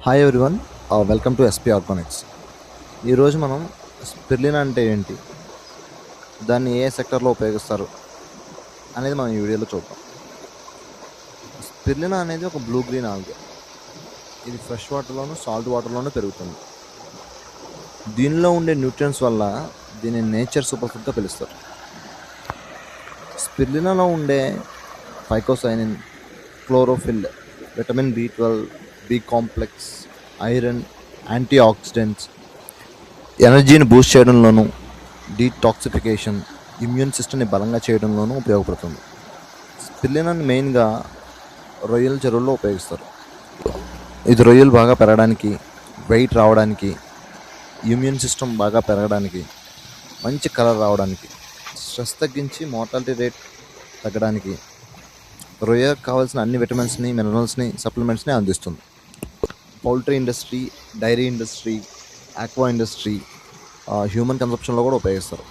Hi everyone, welcome to SP Organics. ఈరోజు మనం స్పిర్లినా అంటే ఏంటి, దాన్ని ఏ సెక్టర్లో ఉపయోగిస్తారు అనేది మనం ఈ వీడియోలో చూద్దాం. స్పిర్లినా అనేది ఒక బ్లూ గ్రీన్ ఆల్గే. ఇది ఫ్రెష్ వాటర్లోను సాల్ట్ వాటర్లోనూ పెరుగుతుంది. దీనిలో ఉండే న్యూట్రియన్స్ వల్ల దీన్ని నేచర్ సూపర్ ఫుడ్గా పిలుస్తారు. స్పిర్లినాలో ఉండే phycocyanin, chlorophyll, vitamin B12, B complex, iron, antioxidants ఎనర్జీని బూస్ట్ చేయడంలోనూ, డీటాక్సిఫికేషన్, ఇమ్యూన్ సిస్టమ్ని బలంగా చేయడంలోనూ ఉపయోగపడుతుంది. స్పిర్లినాని మెయిన్గా రొయ్యల చెరువుల్లో ఉపయోగిస్తారు. ఇది రొయ్యలు బాగా పెరగడానికి, వెయిట్ రావడానికి, ఇమ్యూన్ సిస్టమ్ బాగా పెరగడానికి, మంచి కలర్ రావడానికి, స్ట్రెస్ తగ్గించి మోర్టాలిటీ రేట్ తగ్గడానికి, రొయ్యకు కావాల్సిన అన్ని విటమిన్స్ని, మినరల్స్ని, సప్లిమెంట్స్ని అందిస్తుంది. Poultry industry, dairy industry, aqua industry, human కన్సప్షన్లో కూడా ఉపయోగిస్తారు.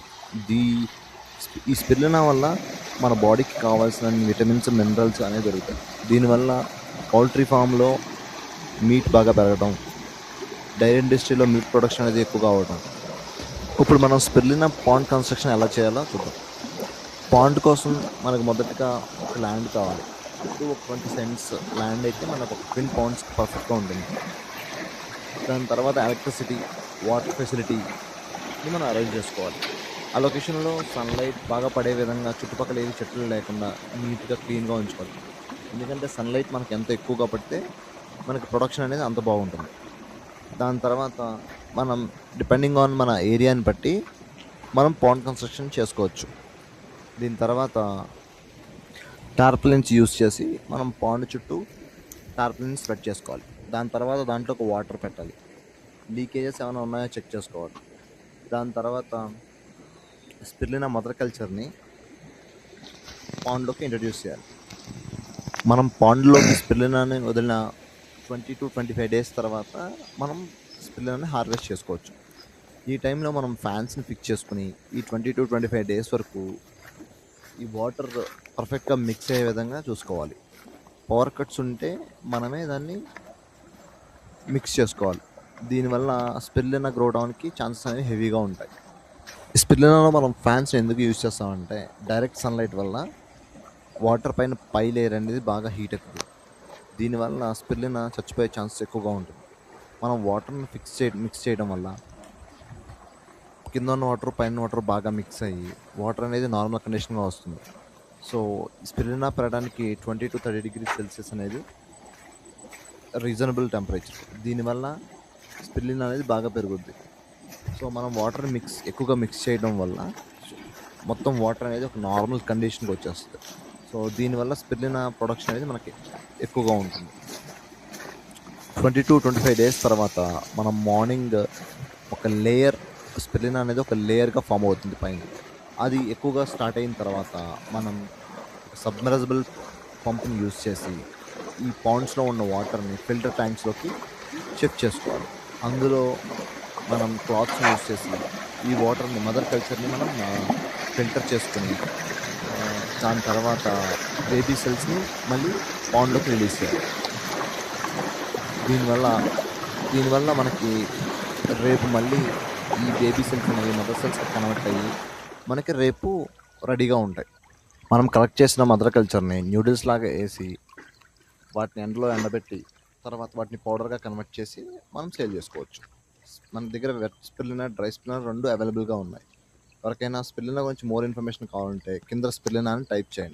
ఈ స్పిర్లినా వల్ల మన బాడీకి కావాల్సిన విటమిన్స్, మినరల్స్ అనేవి దొరుకుతాయి. దీనివల్ల పౌల్ట్రీ ఫామ్లో మీట్ బాగా పెరగడం, డైరీ ఇండస్ట్రీలో మీట్ ప్రొడక్షన్ అనేది ఎక్కువగా అవడం. ఇప్పుడు మనం స్పిర్లినా పాండ్ కన్స్ట్రక్షన్ ఎలా చేయాలో చూద్దాం. పాండ్ కోసం మనకు మొదటగా ఒక ల్యాండ్ కావాలి. ఇప్పుడు ఒక 20 సెంట్స్ ల్యాండ్ అయితే మనకు ఒక 20 పౌండ్స్ పర్ఫెక్ట్గా ఉంటుంది. దాని తర్వాత ఎలక్ట్రిసిటీ, వాటర్ ఫెసిలిటీ మనం అరేంజ్ చేసుకోవాలి. ఆ లొకేషన్లో సన్లైట్ బాగా పడే విధంగా చుట్టుపక్కల ఏవి చెట్లు లేకుండా నీట్గా క్లీన్గా ఉంచుకోవాలి. ఎందుకంటే సన్లైట్ మనకు ఎంత ఎక్కువగా పడితే మనకి ప్రొడక్షన్ అనేది అంత బాగుంటుంది. దాని తర్వాత మనం డిపెండింగ్ ఆన్ మన ఏరియాని బట్టి మనం పాండ్ కన్స్ట్రక్షన్ చేసుకోవచ్చు. దీని తర్వాత టార్పలిన్స్ యూస్ చేసి మనం పాండ్ చుట్టూ టార్పలిన్స్ స్ప్రెడ్ చేసుకోవాలి. దాని తర్వాత దాంట్లో ఒక వాటర్ పెట్టాలి. లీకేజెస్ ఏమైనా ఉన్నాయో చెక్ చేసుకోవాలి. దాని తర్వాత స్పిర్లినా మదర్ కల్చర్ని పాండ్లోకి ఇంట్రడ్యూస్ చేయాలి. మనం పాండ్లోకి స్పిర్లినాని వదిలిన 20 to 25 డేస్ తర్వాత మనం స్పిర్లినాని హార్వెస్ట్ చేసుకోవచ్చు. ఈ టైంలో మనం ఫ్యాన్స్ని ఫిక్స్ చేసుకుని ఈ 20 to 25 డేస్ వరకు ఈ వాటర్ పర్ఫెక్ట్గా మిక్స్ అయ్యే విధంగా చూసుకోవాలి. పవర్ కట్స్ ఉంటే మనమే దాన్ని మిక్స్ చేసుకోవాలి. దీనివల్ల స్పిర్లినా గ్రో అవడానికి ఛాన్సెస్ అనేవి హెవీగా ఉంటాయి. స్పిర్లినాలో మనం ఫ్యాన్స్ని ఎందుకు యూజ్ చేస్తామంటే డైరెక్ట్ సన్లైట్ వల్ల వాటర్ పైన పై లేయర్ అనేది బాగా హీట్ ఎక్కుతుంది. దీనివల్ల స్పిర్లినా చచ్చిపోయే ఛాన్సెస్ ఎక్కువగా ఉంటుంది. మనం వాటర్ని మిక్స్ చేయడం వల్ల కింద ఉన్న వాటర్ పైన వాటర్ బాగా మిక్స్ అయ్యి వాటర్ అనేది నార్మల్ కండిషన్గా వస్తుంది. సో స్పిర్లినా పెరగడానికి 20 to 30 degrees సెల్సియస్ అనేది రీజనబుల్ టెంపరేచర్. దీనివల్ల స్పిర్లినా అనేది బాగా పెరుగుద్ది. సో మనం వాటర్ ఎక్కువగా మిక్స్ చేయడం వల్ల మొత్తం వాటర్ అనేది ఒక నార్మల్ కండిషన్కి వచ్చేస్తుంది. సో దీనివల్ల స్పిర్లినా ప్రొడక్షన్ అనేది మనకి ఎక్కువగా ఉంటుంది. 20 to 25 డేస్ తర్వాత మనం మార్నింగ్ ఒక లేయర్ స్పిర్లినా అనేది ఒక లేయర్గా ఫామ్ అవుతుంది పైన. అది ఎక్కువగా స్టార్ట్ అయిన తర్వాత మనం సబ్మర్సిబుల్ పంప్ని యూజ్ చేసి ఈ పాండ్స్లో ఉన్న వాటర్ని ఫిల్టర్ ట్యాంక్స్లోకి షిఫ్ట్ చేసుకోవాలి. అందులో మనం క్లాత్స్ని యూజ్ చేసి ఈ వాటర్ని మదర్ కల్చర్ని మనం ఫిల్టర్ చేసుకుని దాని తర్వాత బేబీ సెల్స్ని మళ్ళీ పాండ్లోకి రిలీజ్ చేయాలి. దీనివల్ల మనకి రేపు మళ్ళీ ఈ బేబీ సెల్స్ అనేవి మదర్ సెల్స్కి కన్వర్ట్ అయ్యి మనకి రేపు రెడీగా ఉంటాయి. మనం కలెక్ట్ చేసిన మదర్ కల్చర్ని న్యూడిల్స్ లాగా వేసి వాటిని ఎండబెట్టి తర్వాత వాటిని పౌడర్గా కన్వర్ట్ చేసి మనం సేల్ చేసుకోవచ్చు. మన దగ్గర వెట్ స్పిర్లినా, డ్రై స్పిర్లినా రెండు అవైలబుల్గా ఉన్నాయి. ఎవరికైనా స్పిర్లినా గురించి మోర్ ఇన్ఫర్మేషన్ కావాలంటే కింద స్పిర్లినా అని టైప్ చేయండి.